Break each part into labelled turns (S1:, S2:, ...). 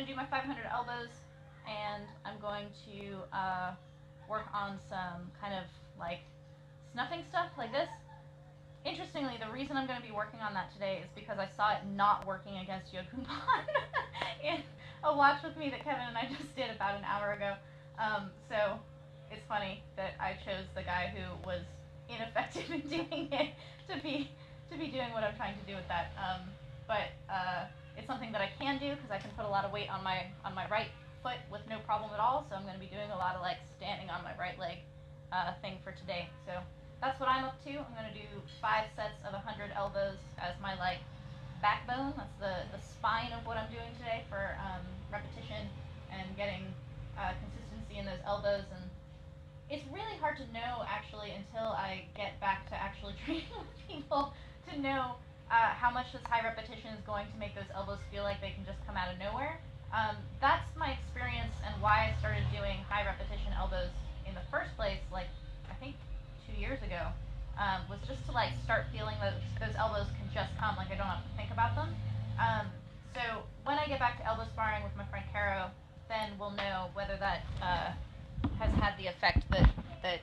S1: going to do my 500 elbows, and I'm going to work on some kind of like snuffing stuff like this. Interestingly, the reason I'm going to be working on that today is because I saw it not working against Yodkun Pan in a watch with me that Kevin and I just did about an hour ago. So it's funny that I chose the guy who was ineffective in doing it to be doing what I'm trying to do with that. But it's something that I can do because I can put a lot of weight on my right foot with no problem at all. So I'm going to be doing a lot of like standing on my right leg thing for today. So that's what I'm up to. I'm going to do 5 sets of 100 elbows as my like backbone. That's the spine of what I'm doing today for repetition and getting consistency in those elbows. And it's really hard to know actually until I get back to actually training with people to know how much this high repetition is going to make those elbows feel like they can just come out of nowhere. That's my experience and why I started doing high repetition elbows in the first place, like I think 2 years ago, was just to like start feeling that those elbows can just come, like I don't have to think about them. So when I get back to elbow sparring with my friend Caro, then we'll know whether that has had the effect that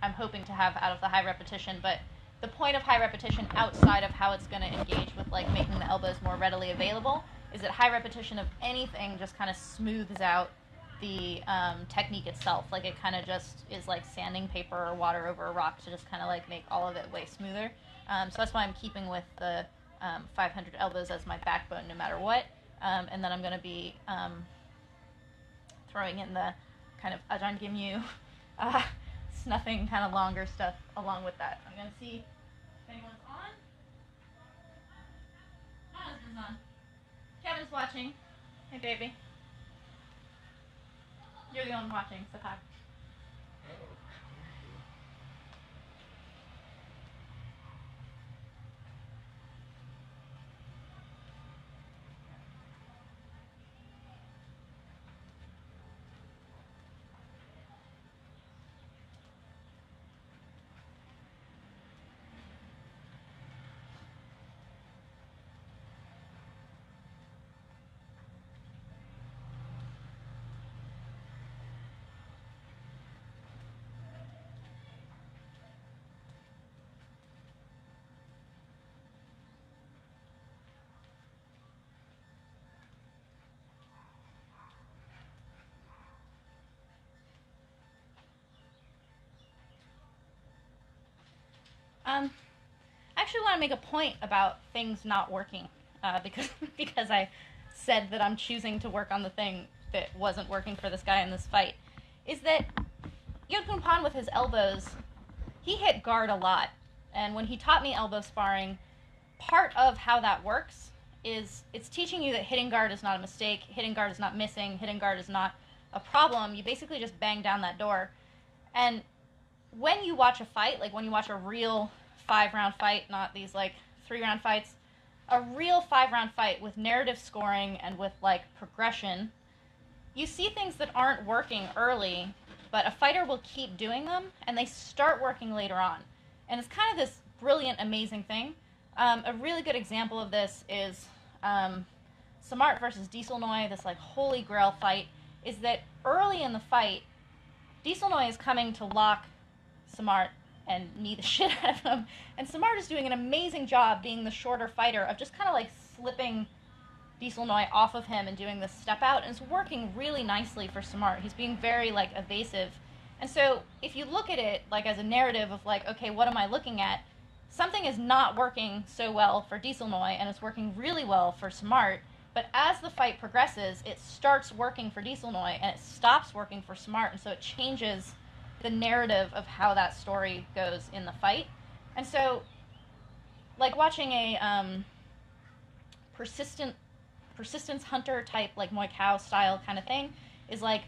S1: I'm hoping to have out of the high repetition. But the point of high repetition outside of how it's going to engage with like making the elbows more readily available is that high repetition of anything just kind of smooths out the technique itself. Like it kind of just is like sanding paper or water over a rock to just kind of like make all of it way smoother. So that's why I'm keeping with the 500 elbows as my backbone no matter what. And then I'm going to be throwing in the kind of Ajahn Gimyu snuffing kind of longer stuff along with that. I'm going to see if anyone's on. My husband's on. Kevin's watching. Hey, baby. You're the one watching, so hi. I actually want to make a point about things not working because I said that I'm choosing to work on the thing that wasn't working for this guy in this fight, is that Yodkun Pan with his elbows, he hit guard a lot. And when he taught me elbow sparring, part of how that works is it's teaching you that hitting guard is not a mistake, hitting guard is not missing, hitting guard is not a problem. You basically just bang down that door. And when you watch a fight, like when you watch a real 5-round fight, not these like 3-round fights, a real 5-round fight with narrative scoring and with like progression, you see things that aren't working early, but a fighter will keep doing them and they start working later on. And it's kind of this brilliant, amazing thing. A really good example of this is Samart versus Dieselnoy, this like holy grail fight, is that early in the fight, Dieselnoy is coming to lock Samart and knee the shit out of him. And Samart is doing an amazing job being the shorter fighter of just kind of like slipping Dieselnoy off of him and doing this step out. And it's working really nicely for Samart. He's being very like evasive. And so if you look at it like as a narrative of like, okay, what am I looking at? Something is not working so well for Dieselnoy and it's working really well for Samart. But as the fight progresses, it starts working for Dieselnoy and it stops working for Samart. And so it changes the narrative of how that story goes in the fight. And so, like watching a persistence hunter type, like Muay Thai style kind of thing, is like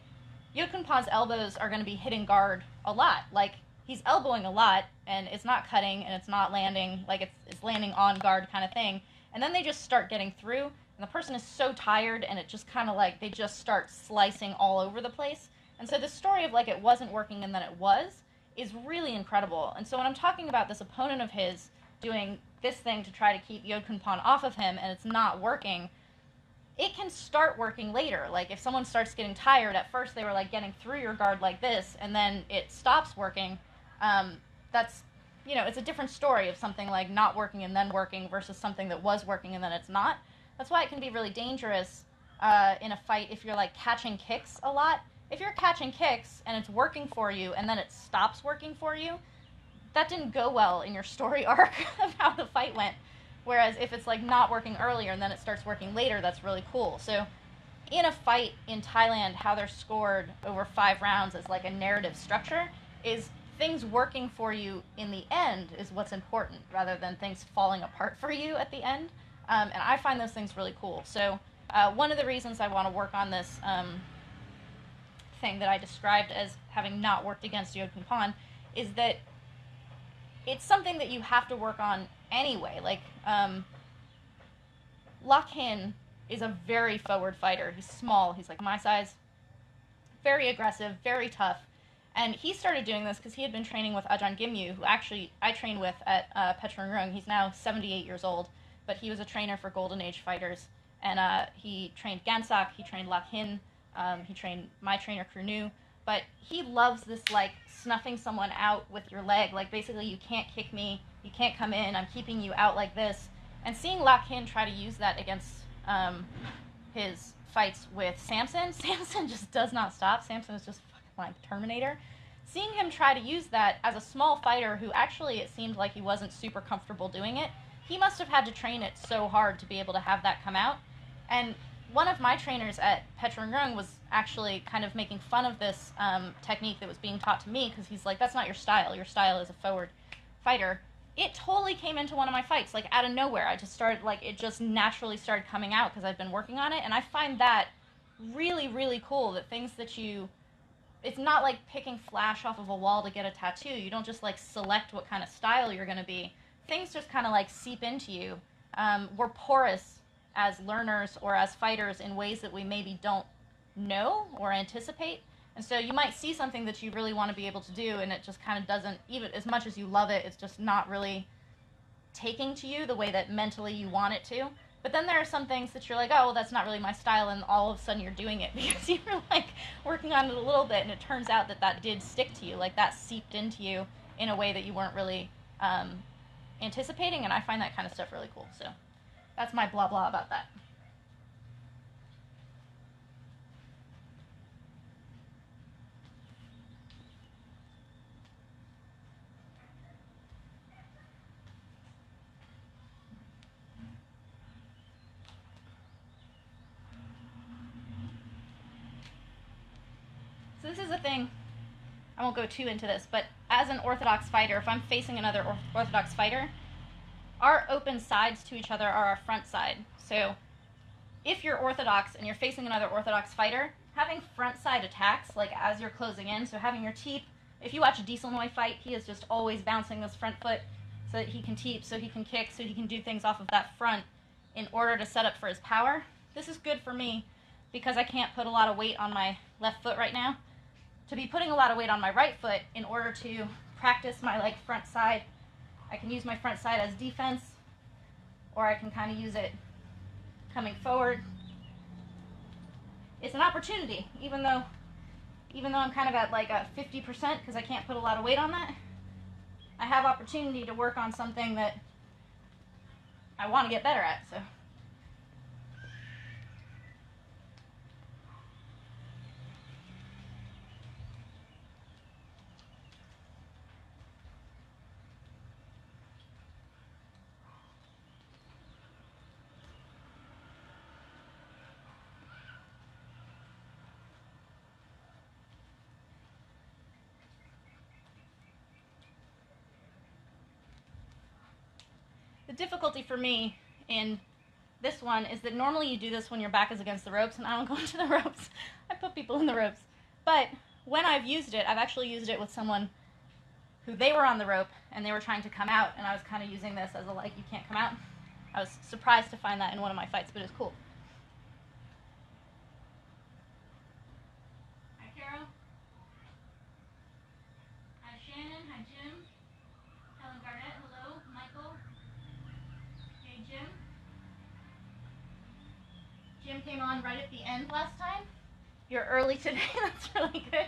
S1: Yodkun Pan's elbows are going to be hitting guard a lot. Like he's elbowing a lot, and it's not cutting, and it's not landing, like it's landing on guard kind of thing. And then they just start getting through, and the person is so tired, and it just kind of like they just start slicing all over the place. And so the story of like it wasn't working and then it was is really incredible. And so when I'm talking about this opponent of his doing this thing to try to keep Yodkun Pan off of him and it's not working, it can start working later. Like if someone starts getting tired, at first they were like getting through your guard like this, and then it stops working. That's, you know, it's a different story of something like not working and then working versus something that was working and then it's not. That's why it can be really dangerous in a fight if you're like catching kicks a lot. If you're catching kicks and it's working for you and then it stops working for you, that didn't go well in your story arc of how the fight went. Whereas if it's like not working earlier and then it starts working later, that's really cool. So in a fight in Thailand, how they're scored over 5 rounds as like a narrative structure is things working for you in the end is what's important rather than things falling apart for you at the end. And I find those things really cool. So one of the reasons I want to work on this thing that I described as having not worked against Yod Pan is that it's something that you have to work on anyway. Like, Lak Hin is a very forward fighter. He's small. He's like my size. Very aggressive, very tough. And he started doing this because he had been training with Ajahn Gimyu, who actually I trained with at Petrungrung. He's now 78 years old, but he was a trainer for Golden Age fighters. And he trained Gansak, he trained Lak Hin, he trained my trainer Kurnu. But he loves this, like, snuffing someone out with your leg. Like, basically, you can't kick me, you can't come in, I'm keeping you out like this. And seeing Lak Hin try to use that against his fights with Samson, Samson just does not stop. Samson is just fucking like Terminator. Seeing him try to use that as a small fighter who actually it seemed like he wasn't super comfortable doing it, he must have had to train it so hard to be able to have that come out. And one of my trainers at Petrungrung was actually kind of making fun of this technique that was being taught to me because he's like, that's not your style. Your style is a forward fighter. It totally came into one of my fights, like out of nowhere. I just started, like, it just naturally started coming out because I've been working on it. And I find that really, really cool, that things that you, it's not like picking flash off of a wall to get a tattoo. You don't just like select what kind of style you're going to be. Things just kind of like seep into you. We're porous as learners or as fighters in ways that we maybe don't know or anticipate. And so you might see something that you really want to be able to do and it just kind of doesn't, even as much as you love it, it's just not really taking to you the way that mentally you want it to. But then there are some things that you're like, oh, well, that's not really my style, and all of a sudden you're doing it because you were like working on it a little bit and it turns out that that did stick to you, like that seeped into you in a way that you weren't really anticipating, and I find that kind of stuff really cool. So that's my blah blah about that. So this is a thing, I won't go too into this, but as an Orthodox fighter, if I'm facing another Orthodox fighter, our open sides to each other are our front side. So if you're Orthodox and you're facing another Orthodox fighter, having front side attacks, like as you're closing in, so having your teep, if you watch a Diesel Noy fight, he is just always bouncing this front foot so that he can teep, so he can kick, so he can do things off of that front in order to set up for his power. This is good for me because I can't put a lot of weight on my left foot right now. To be putting a lot of weight on my right foot in order to practice my like front side, I can use my front side as defense, or I can kind of use it coming forward. It's an opportunity, even though I'm kind of at like a 50% because I can't put a lot of weight on that. I have opportunity to work on something that I want to get better at. So. The difficulty for me in this one is that normally you do this when your back is against the ropes, and I don't go into the ropes. I put people in the ropes. But when I've used it, I've actually used it with someone who they were on the rope, and they were trying to come out, and I was kind of using this as a, like, you can't come out. I was surprised to find that in one of my fights, but it's cool. Hi, Carol. Hi, Shannon. Hi, Jim. Helen Garnett. Hello. Michael. Hey, Jim. gym came on right at the end last time. You're early today. That's really good.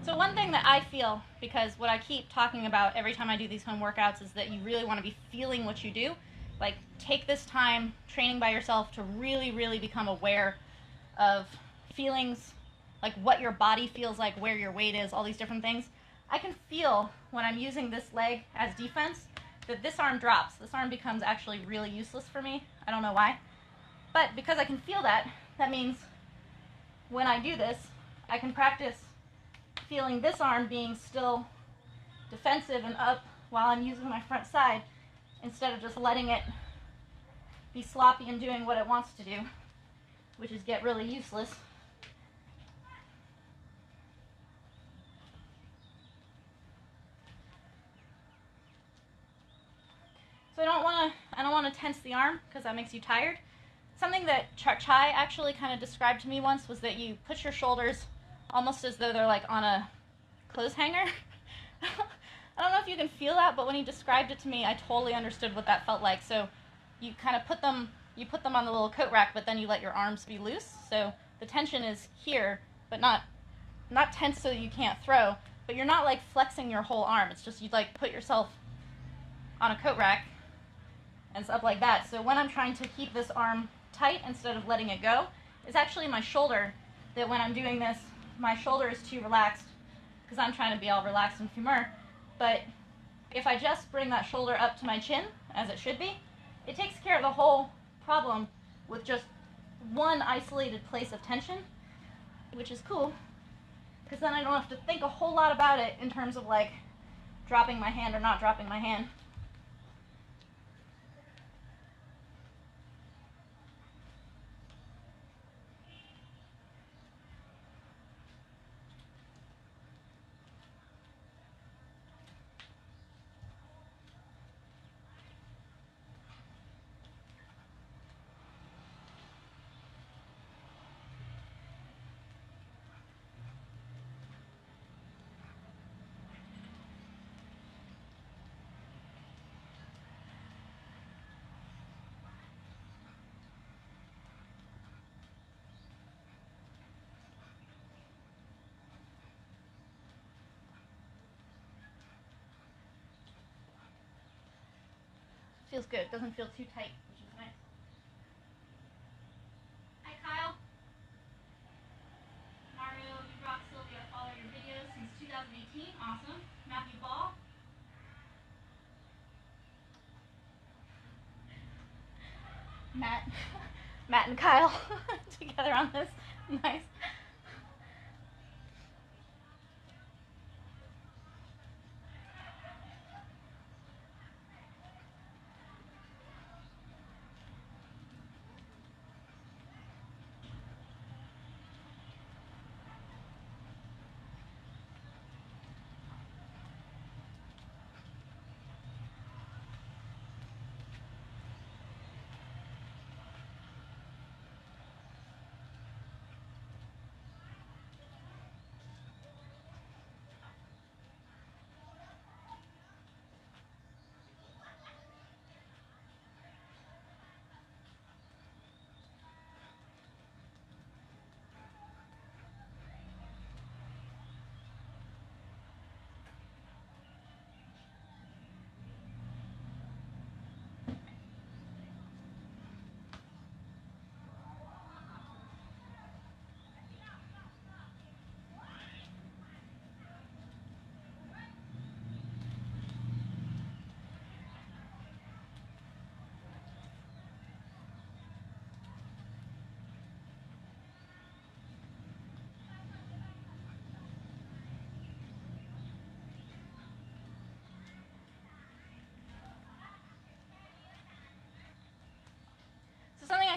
S1: So one thing that I feel, because what I keep talking about every time I do these home workouts, is that you really want to be feeling what you do. Like, take this time training by yourself to really, really become aware of feelings, like what your body feels like, where your weight is, all these different things. I can feel when I'm using this leg as defense that this arm drops. This arm becomes actually really useless for me. I don't know why. But because I can feel that, that means when I do this, I can practice feeling this arm being still defensive and up while I'm using my front side, instead of just letting it be sloppy and doing what it wants to do, which is get really useless. So I don't want to tense the arm, because that makes you tired. Something that Chai actually kind of described to me once was that you put your shoulders almost as though they're like on a clothes hanger. I don't know if you can feel that, but when he described it to me, I totally understood what that felt like. So you kind of put them on the little coat rack, but then you let your arms be loose. So the tension is here, but not tense so you can't throw, but you're not like flexing your whole arm. It's just you like put yourself on a coat rack and it's up like that. So when I'm trying to keep this arm tight instead of letting it go, it's actually my shoulder that when I'm doing this, my shoulder is too relaxed because I'm trying to be all relaxed and femur. But if I just bring that shoulder up to my chin, as it should be, it takes care of the whole problem with just one isolated place of tension, which is cool, because then I don't have to think a whole lot about it in terms of like dropping my hand or not dropping my hand. Feels good. It doesn't feel too tight, which is nice. Hi, Kyle. Mario, you rock, Sylvie. I follow your videos since 2018. Awesome. Matthew Ball. Matt and Kyle together on this. Nice.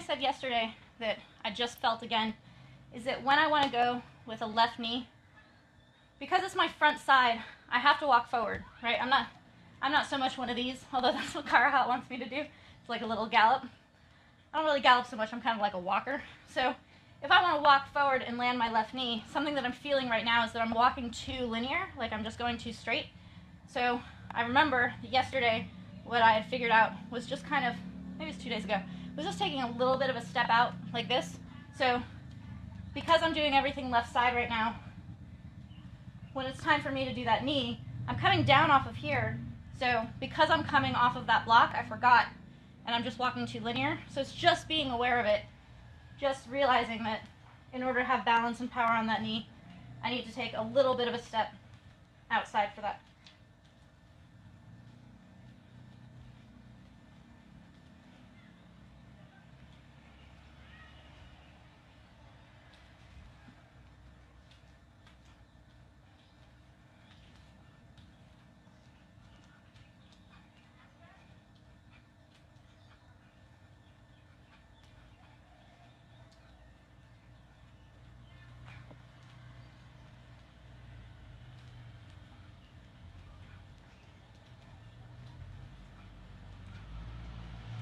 S1: said yesterday that I just felt again is that when I want to go with a left knee, because it's my front side, I have to walk forward, right? I'm not so much one of these, although that's what Carahot wants me to do. It's like a little gallop. I don't really gallop so much, I'm kind of like a walker. So if I want to walk forward and land my left knee, something that I'm feeling right now is that I'm walking too linear, like I'm just going too straight. So I remember yesterday what I had figured out was just kind of, maybe it was 2 days ago, was just taking a little bit of a step out like this. So because I'm doing everything left side right now, when it's time for me to do that knee, I'm coming down off of here. So because I'm coming off of that block, I forgot, and I'm just walking too linear. So it's just being aware of it, just realizing that in order to have balance and power on that knee, I need to take a little bit of a step outside for that.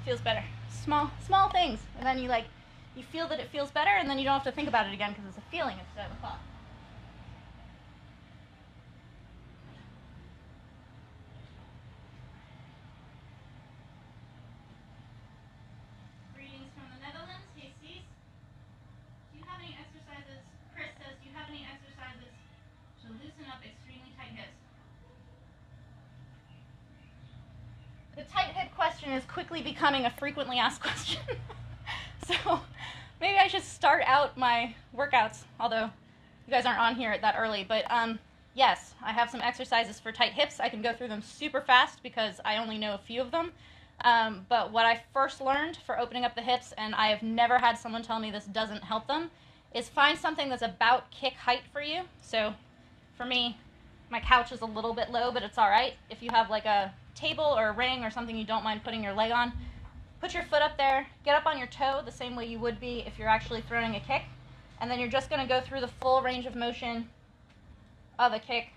S1: Feels better. Small things, and then you feel that it feels better, and then you don't have to think about it again because it's a feeling instead of a thought. Greetings from the Netherlands. Hey, Cease. Do you have any exercises? Chris says, do you have any exercises to loosen up extremely tight hips? The tight hip question is quickly becoming a frequently asked question. So maybe I should start out my workouts, although you guys aren't on here that early. But yes, I have some exercises for tight hips. I can go through them super fast because I only know a few of them. But what I first learned for opening up the hips, and I have never had someone tell me this doesn't help them, is find something that's about kick height for you. So for me, my couch is a little bit low, but it's all right. If you have like a table or a ring or something you don't mind putting your leg on, put your foot up there, get up on your toe the same way you would be if you're actually throwing a kick, and then you're just going to go through the full range of motion of a kick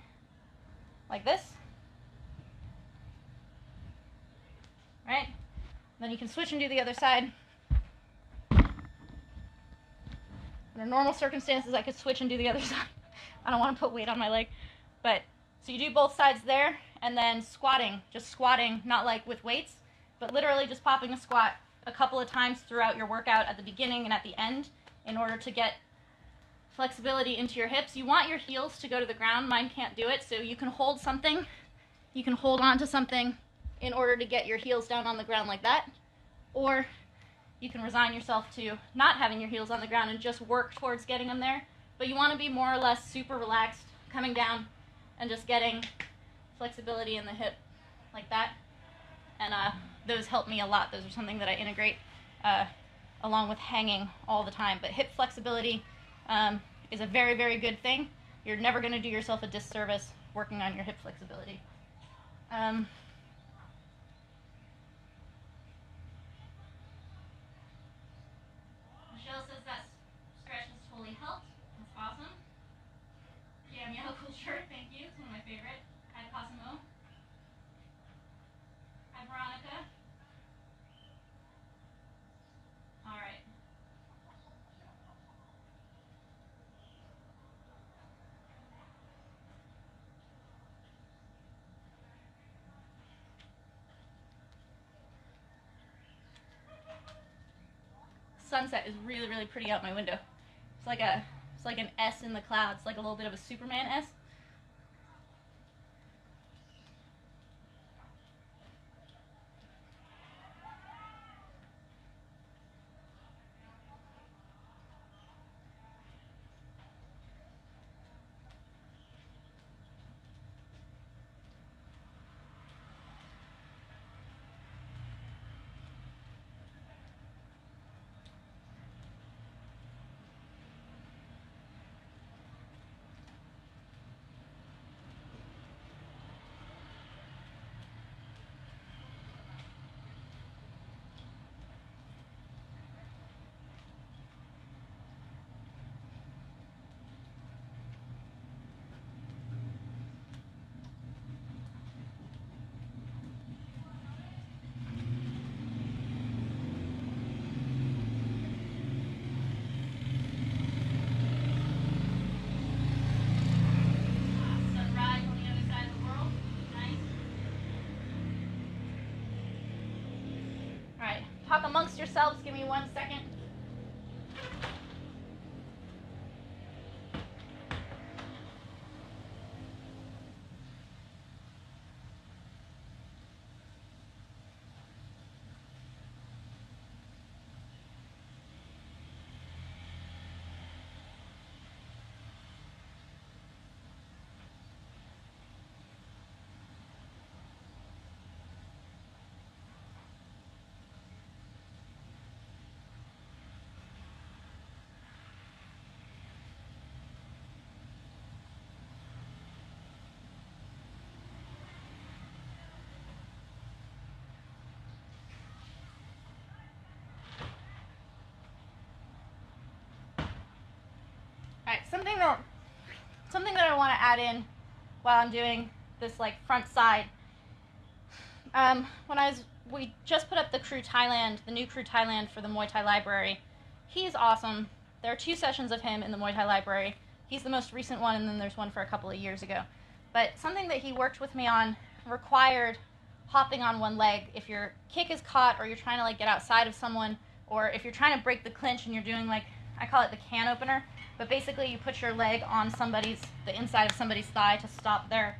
S1: like this, right? Then you can switch and do the other side. Under normal circumstances, I could switch and do the other side. I don't want to put weight on my leg. But so you do both sides there, and then squatting, just squatting, not like with weights, but literally just popping a squat a couple of times throughout your workout at the beginning and at the end in order to get flexibility into your hips. You want your heels to go to the ground. Mine can't do it, so you can hold something. You can hold on to something in order to get your heels down on the ground like that, or you can resign yourself to not having your heels on the ground and just work towards getting them there. But you want to be more or less super relaxed, coming down and just getting flexibility in the hip like that. And those help me a lot. Those are something that I integrate along with hanging all the time. But hip flexibility is a very, very good thing. You're never going to do yourself a disservice working on your hip flexibility. Michelle says that stretch has totally helped. That's awesome. Yeah, meow, cool shirt. Thank you. It's one of my favorite. Hi, Cosimo. Hi, Veronica. All right. Sunset is really, really pretty out my window. It's like an S in the clouds, like a little bit of a Superman S. talk amongst yourselves. Give me 1 second. Alright, something that I want to add in while I'm doing this like front side. We just put up the Crew Thailand, the new Crew Thailand for the Muay Thai Library. He's awesome. There are 2 sessions of him in the Muay Thai Library. He's the most recent one, and then there's one for a couple of years ago. But something that he worked with me on required hopping on one leg. If your kick is caught, or you're trying to like get outside of someone, or if you're trying to break the clinch and you're doing like, I call it the can opener, but basically you put your leg on the inside of somebody's thigh to stop their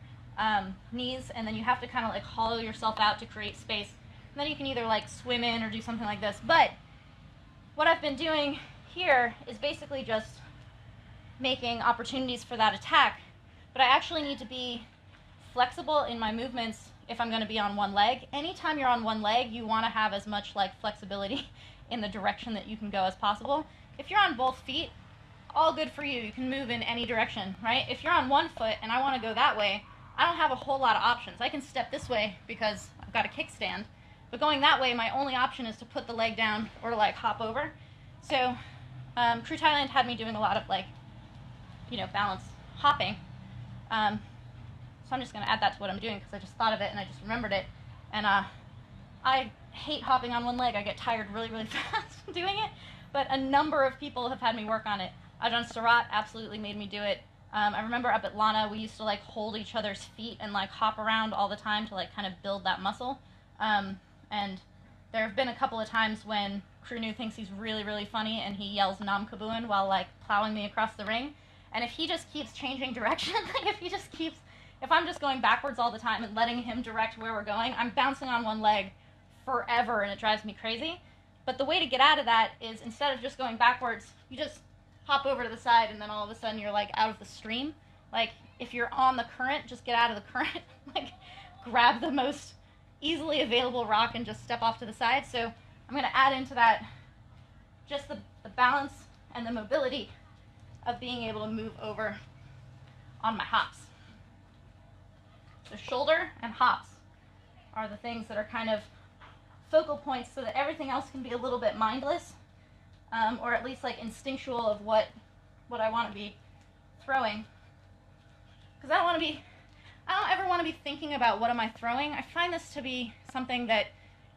S1: knees, and then you have to kind of like hollow yourself out to create space. And then you can either like swim in or do something like this. But what I've been doing here is basically just making opportunities for that attack, but I actually need to be flexible in my movements if I'm going to be on one leg. Anytime you're on one leg, you want to have as much like flexibility in the direction that you can go as possible. If you're on both feet, all good for you. You can move in any direction, right? If you're on one foot and I want to go that way, I don't have a whole lot of options. I can step this way because I've got a kickstand, but going that way, my only option is to put the leg down or like hop over. So Crew Thailand had me doing a lot of like, balance hopping. So I'm just going to add that to what I'm doing because I just thought of it and I just remembered it. And I hate hopping on one leg. I get tired really, really fast doing it. But a number of people have had me work on it. Ajahn Sarat absolutely made me do it. I remember up at Lana, we used to like hold each other's feet and like hop around all the time to like kind of build that muscle. And there have been a couple of times when Crew Nu thinks he's really, really funny and he yells Nam Kabuin while like plowing me across the ring. And if he just keeps changing direction, like if I'm just going backwards all the time and letting him direct where we're going, I'm bouncing on one leg forever and it drives me crazy. But the way to get out of that is instead of just going backwards, you just hop over to the side and then all of a sudden you're like out of the stream. Like if you're on the current, just get out of the current, like grab the most easily available rock and just step off to the side. So I'm going to add into that just the balance and the mobility of being able to move over on my hops. So shoulder and hops are the things that are kind of focal points so that everything else can be a little bit mindless, or at least like instinctual of what I want to be throwing. Because I don't ever want to be thinking about what am I throwing. I find this to be something that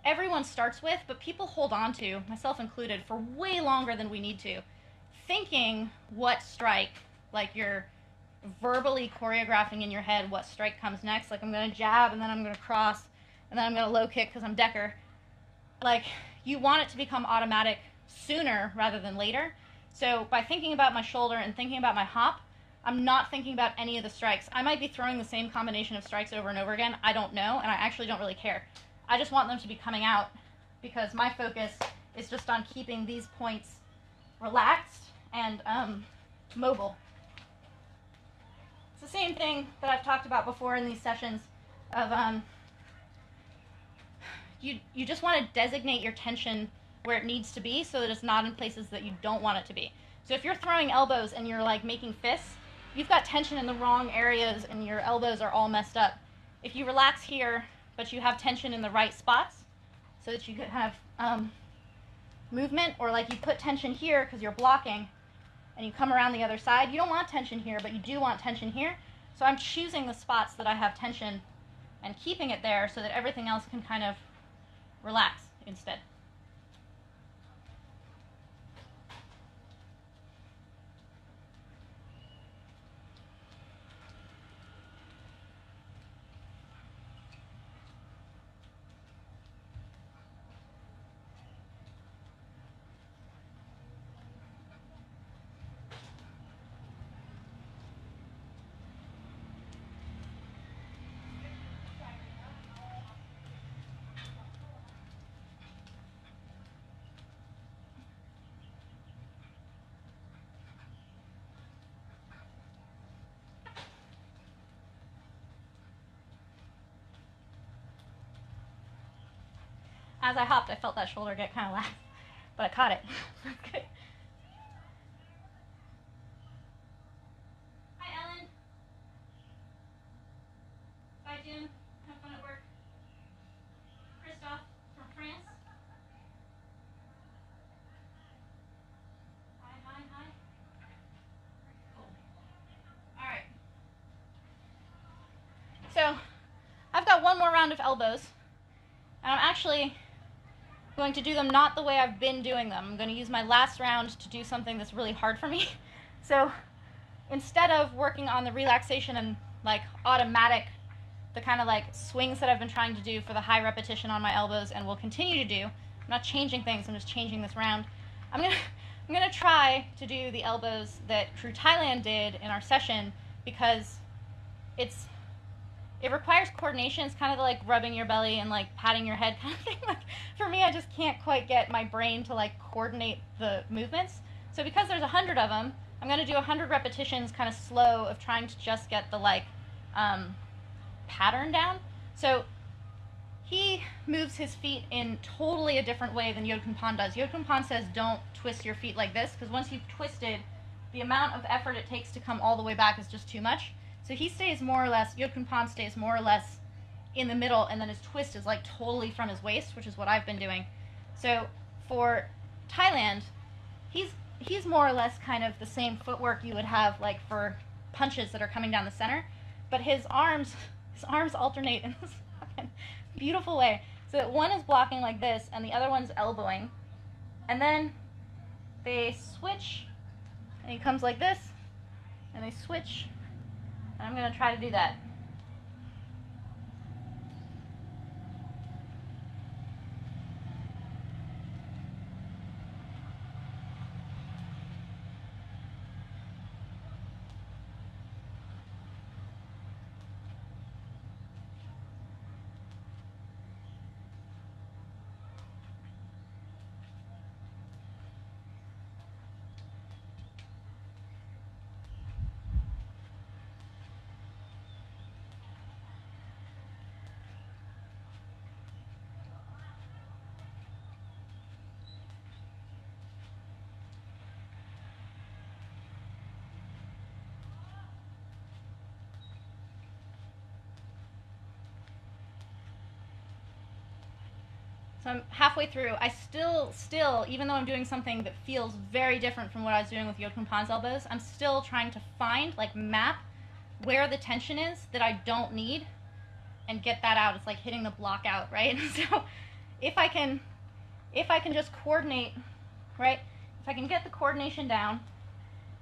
S1: everyone starts with, but people hold on to, myself included, for way longer than we need to. Thinking what strike, like you're verbally choreographing in your head what strike comes next, like I'm going to jab and then I'm going to cross and then I'm going to low kick because I'm Decker. Like, you want it to become automatic sooner rather than later. So by thinking about my shoulder and thinking about my hop, I'm not thinking about any of the strikes. I might be throwing the same combination of strikes over and over again. I don't know, and I actually don't really care. I just want them to be coming out because my focus is just on keeping these points relaxed and mobile. It's the same thing that I've talked about before in these sessions of you just want to designate your tension where it needs to be so that it's not in places that you don't want it to be. So if you're throwing elbows and you're like making fists, you've got tension in the wrong areas and your elbows are all messed up. If you relax here, but you have tension in the right spots so that you could have movement, or like you put tension here because you're blocking and you come around the other side, you don't want tension here, but you do want tension here. So I'm choosing the spots that I have tension and keeping it there so that everything else can kind of relax instead. as I hopped, I felt that shoulder get kind of lax, but I caught it. That's good. Hi, Ellen. Bye, June. Have fun at work. Christophe from France. Hi, hi, hi. Cool. All right. So, I've got one more round of elbows, and I'm actually going to do them not the way I've been doing them. I'm going to use my last round to do something that's really hard for me. So instead of working on the relaxation and like automatic, the kind of like swings that I've been trying to do for the high repetition on my elbows and will continue to do, I'm not changing things, I'm just changing this round. I'm gonna try to do the elbows that Crew Thailand did in our session, because it requires coordination. It's kind of like rubbing your belly and like patting your head kind of thing. Like, for me, I just can't quite get my brain to like coordinate the movements. So because there's 100 of them, I'm going to do 100 repetitions kind of slow of trying to just get the like pattern down. So he moves his feet in totally a different way than Yod Khun Pan does. Yod Khun Pan says don't twist your feet like this, because once you've twisted, the amount of effort it takes to come all the way back is just too much. So he stays more or less, Yod Khun Pan stays more or less in the middle, and then his twist is like totally from his waist, which is what I've been doing. So for Thailand, he's more or less kind of the same footwork you would have like for punches that are coming down the center, but his arms alternate in this fucking beautiful way. So that one is blocking like this, and the other one's elbowing, and then they switch, and he comes like this, and they switch. I'm going to try to do that. So I'm halfway through. I still, even though I'm doing something that feels very different from what I was doing with Yod Khun Pan's elbows, I'm still trying to find, like map, where the tension is that I don't need and get that out. It's like hitting the block out, right? So if I can just coordinate, right? If I can get the coordination down,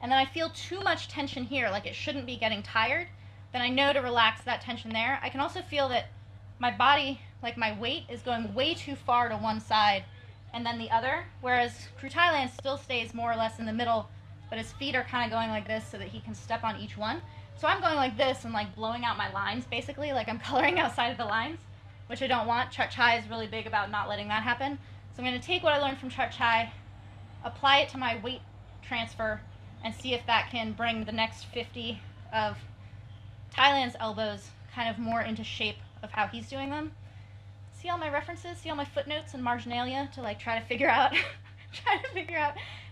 S1: and then I feel too much tension here, like it shouldn't be getting tired, then I know to relax that tension there. I can also feel that my body, like my weight, is going way too far to one side and then the other, whereas Crew Thailand still stays more or less in the middle, but his feet are kind of going like this so that he can step on each one. So I'm going like this and like blowing out my lines, basically, like I'm coloring outside of the lines, which I don't want. Chart Chai is really big about not letting that happen. So I'm going to take what I learned from Chart Chai, apply it to my weight transfer, and see if that can bring the next 50 of Thailand's elbows kind of more into shape of how he's doing them. See all my references, see all my footnotes and marginalia to like try to figure out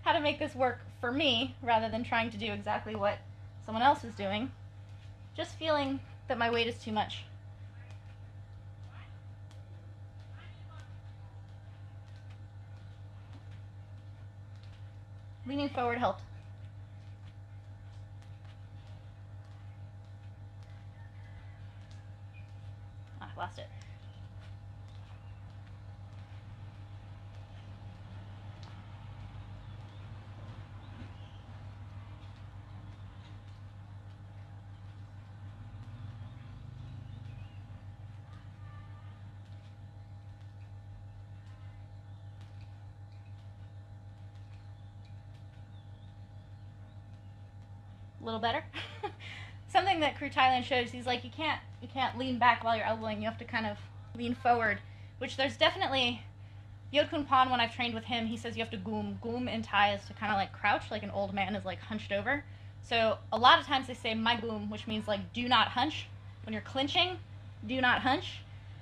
S1: how to make this work for me rather than trying to do exactly what someone else is doing. Just feeling that my weight is too much. Leaning forward helped. Ah, I lost it. A little better. Something that Crew Thailand shows, he's like, you can't lean back while you're elbowing, you have to kind of lean forward, which there's definitely, Yod Khun Pan, when I've trained with him, he says you have to goom. Goom in Thai is to kind of like crouch, like an old man is like hunched over. So a lot of times they say my goom, which means like do not hunch. When you're clinching, do not hunch.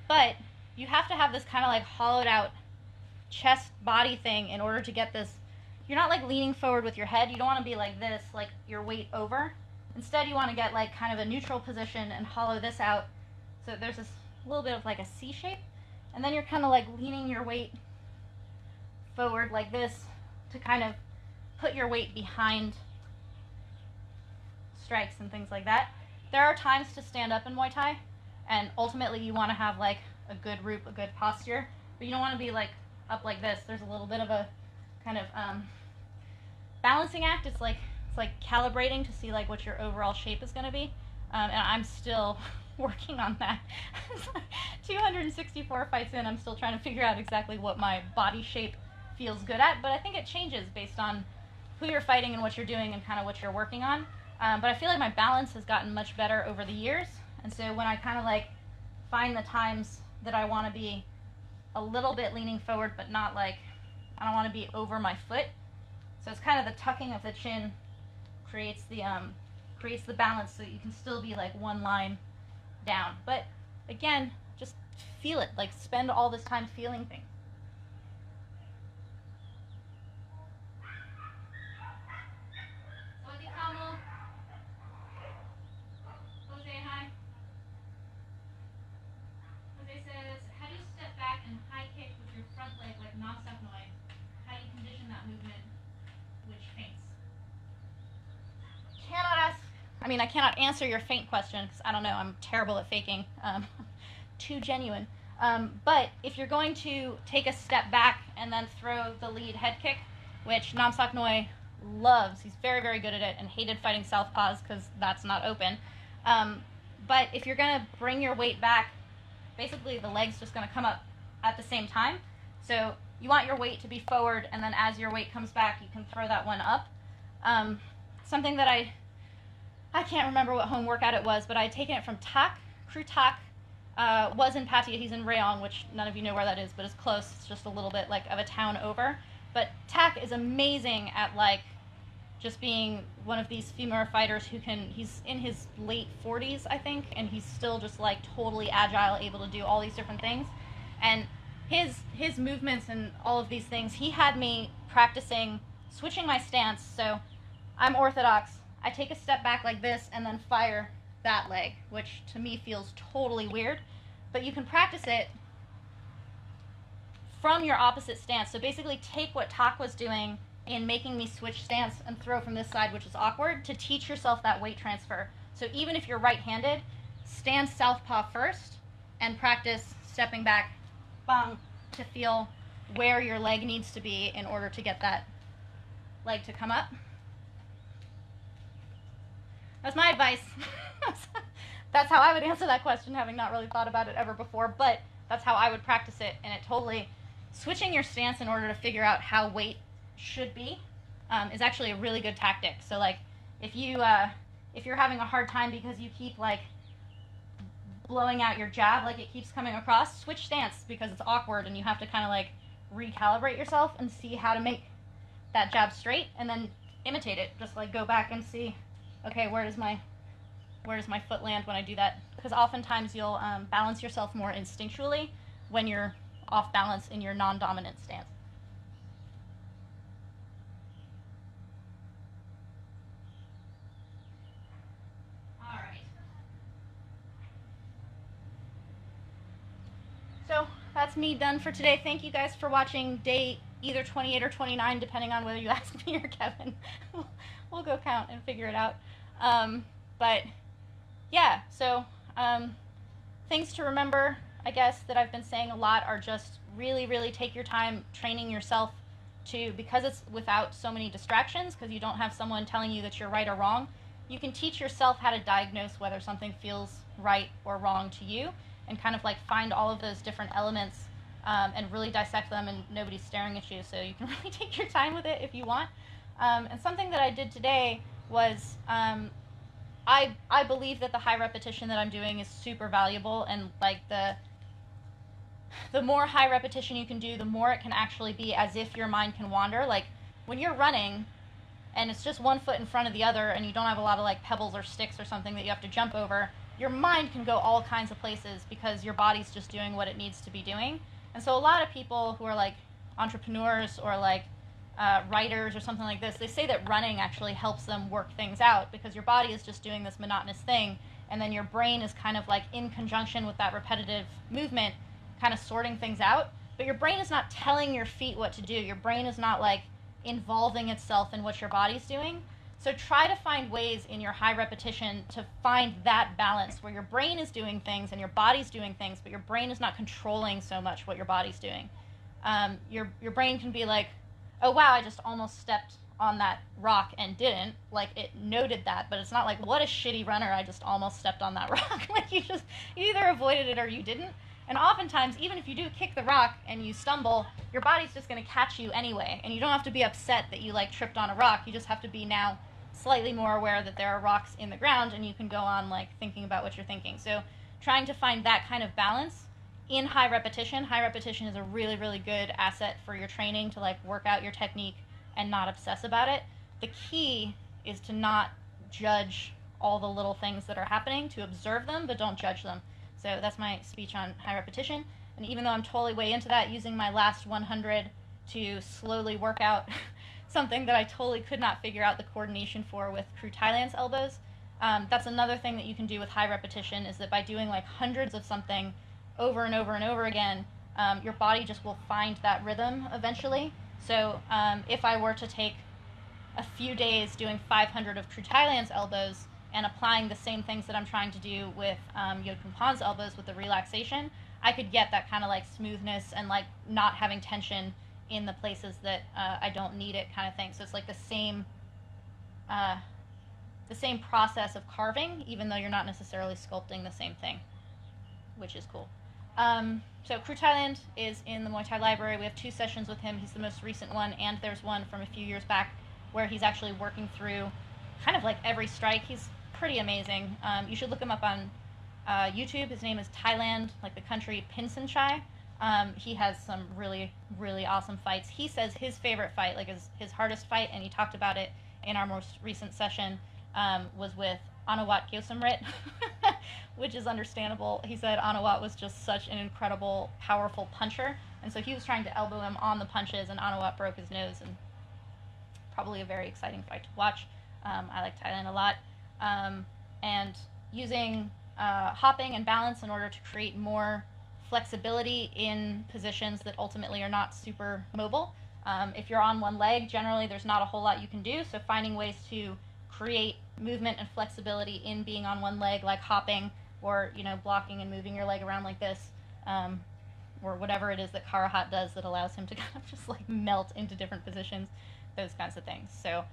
S1: But you have to have this kind of like hollowed out chest body thing in order to get this. You're not like leaning forward with your head. You don't want to be like this, like your weight over. Instead, you want to get like kind of a neutral position and hollow this out. So there's this little bit of like a C shape. And then you're kind of like leaning your weight forward like this to kind of put your weight behind strikes and things like that. There are times to stand up in Muay Thai, and ultimately you want to have like a good root, a good posture, but you don't want to be like up like this. There's a little bit of a kind of balancing act. It's like calibrating to see like what your overall shape is going to be, and I'm still working on that. 264 fights in, I'm still trying to figure out exactly what my body shape feels good at, but I think it changes based on who you're fighting and what you're doing and kind of what you're working on. But I feel like my balance has gotten much better over the years, and so when I kind of like find the times that I want to be a little bit leaning forward, but not like, I don't want to be over my foot. So it's kind of the tucking of the chin creates the balance so that you can still be like one line down. But again, just feel it, like spend all this time feeling things. I mean, I cannot answer your feint question because I don't know. I'm terrible at faking. Too genuine. But if you're going to take a step back and then throw the lead head kick, which Nam Sak Noi loves, he's very, very good at it and hated fighting southpaws because that's not open. But if you're going to bring your weight back, basically the leg's just going to come up at the same time. So you want your weight to be forward, and then as your weight comes back, you can throw that one up. Something that I can't remember what home workout it was, but I had taken it from Tak. Crew Tak was in Pattaya. He's in Rayong, which none of you know where that is, but it's close. It's just a little bit like of a town over. But Tak is amazing at like just being one of these female fighters who can, he's in his late 40s, I think, and he's still just like totally agile, able to do all these different things. And his movements and all of these things, he had me practicing switching my stance. So I'm orthodox. I take a step back like this and then fire that leg, which to me feels totally weird. But you can practice it from your opposite stance. So basically take what Tak was doing in making me switch stance and throw from this side, which is awkward, to teach yourself that weight transfer. So even if you're right-handed, stand southpaw first and practice stepping back, bang, to feel where your leg needs to be in order to get that leg to come up. That's my advice. That's how I would answer that question, having not really thought about it ever before, but that's how I would practice it. And it totally, switching your stance in order to figure out how weight should be is actually a really good tactic. So like if you're having a hard time because you keep like blowing out your jab, like it keeps coming across, switch stance because it's awkward and you have to kind of like recalibrate yourself and see how to make that jab straight, and then imitate it. Just like go back and see, okay, where does my foot land when I do that? Because oftentimes you'll balance yourself more instinctually when you're off balance in your non-dominant stance. All right. So that's me done for today. Thank you guys for watching day either 28 or 29, depending on whether you ask me or Kevin. We'll go count and figure it out. But yeah, so things to remember, I guess, that I've been saying a lot are just really, really take your time training yourself to, because it's without so many distractions, because you don't have someone telling you that you're right or wrong, you can teach yourself how to diagnose whether something feels right or wrong to you, and kind of like find all of those different elements and really dissect them, and nobody's staring at you, so you can really take your time with it if you want. And something that I did today was I believe that the high repetition that I'm doing is super valuable, and like the more high repetition you can do, the more it can actually be as if your mind can wander. Like when you're running and it's just one foot in front of the other and you don't have a lot of like pebbles or sticks or something that you have to jump over, your mind can go all kinds of places because your body's just doing what it needs to be doing. And so a lot of people who are like entrepreneurs or like writers or something like this, they say that running actually helps them work things out because your body is just doing this monotonous thing, and then your brain is kind of like in conjunction with that repetitive movement kind of sorting things out. But your brain is not telling your feet what to do. Your brain is not like involving itself in what your body's doing. So try to find ways in your high repetition to find that balance where your brain is doing things and your body's doing things, but your brain is not controlling so much what your body's doing. Your brain can be like, oh wow, I just almost stepped on that rock and didn't. Like, it noted that, but it's not like, what a shitty runner, I just almost stepped on that rock. Like, you either avoided it or you didn't. And oftentimes, even if you do kick the rock and you stumble, your body's just going to catch you anyway. And you don't have to be upset that you like tripped on a rock. You just have to be now slightly more aware that there are rocks in the ground, and you can go on like thinking about what you're thinking. So trying to find that kind of balance in high repetition. High repetition is a really, really good asset for your training to like work out your technique and not obsess about it. The key is to not judge all the little things that are happening, to observe them, but don't judge them. So that's my speech on high repetition. And even though I'm totally way into that, using my last 100 to slowly work out something that I totally could not figure out the coordination for with crew Thai lance elbows. That's another thing that you can do with high repetition, is that by doing like hundreds of something over and over and over again, your body just will find that rhythm eventually. So if I were to take a few days doing 500 of crew Thai lance elbows and applying the same things that I'm trying to do with Yod Kung Pan's elbows with the relaxation, I could get that kind of like smoothness and like not having tension in the places that I don't need it kind of thing. So it's like the same process of carving, even though you're not necessarily sculpting the same thing, which is cool. So Crew Thailand is in the Muay Thai Library. We have 2 sessions with him. He's the most recent one, and there's one from a few years back where he's actually working through kind of like every strike. He's pretty amazing. You should look him up on YouTube. His name is Thailand, like the country, Pinsanchai. He has some really, really awesome fights. He says his favorite fight, like his hardest fight, and he talked about it in our most recent session, was with Anawat Gyosamrit, which is understandable. He said Anawat was just such an incredible, powerful puncher, and so he was trying to elbow him on the punches, and Anawat broke his nose, and probably a very exciting fight to watch. I like Thailand a lot. And using hopping and balance in order to create more flexibility in positions that ultimately are not super mobile. If you're on one leg, generally there's not a whole lot you can do, so finding ways to create movement and flexibility in being on one leg, like hopping, or blocking and moving your leg around like this, or whatever it is that Karahat does that allows him to kind of just like melt into different positions, those kinds of things. So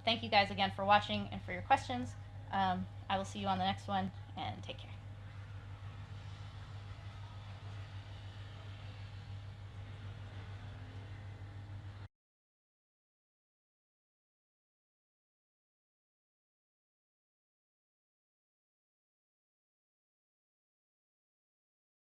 S1: thank you guys again for watching and for your questions. I will see you on the next one, and take care.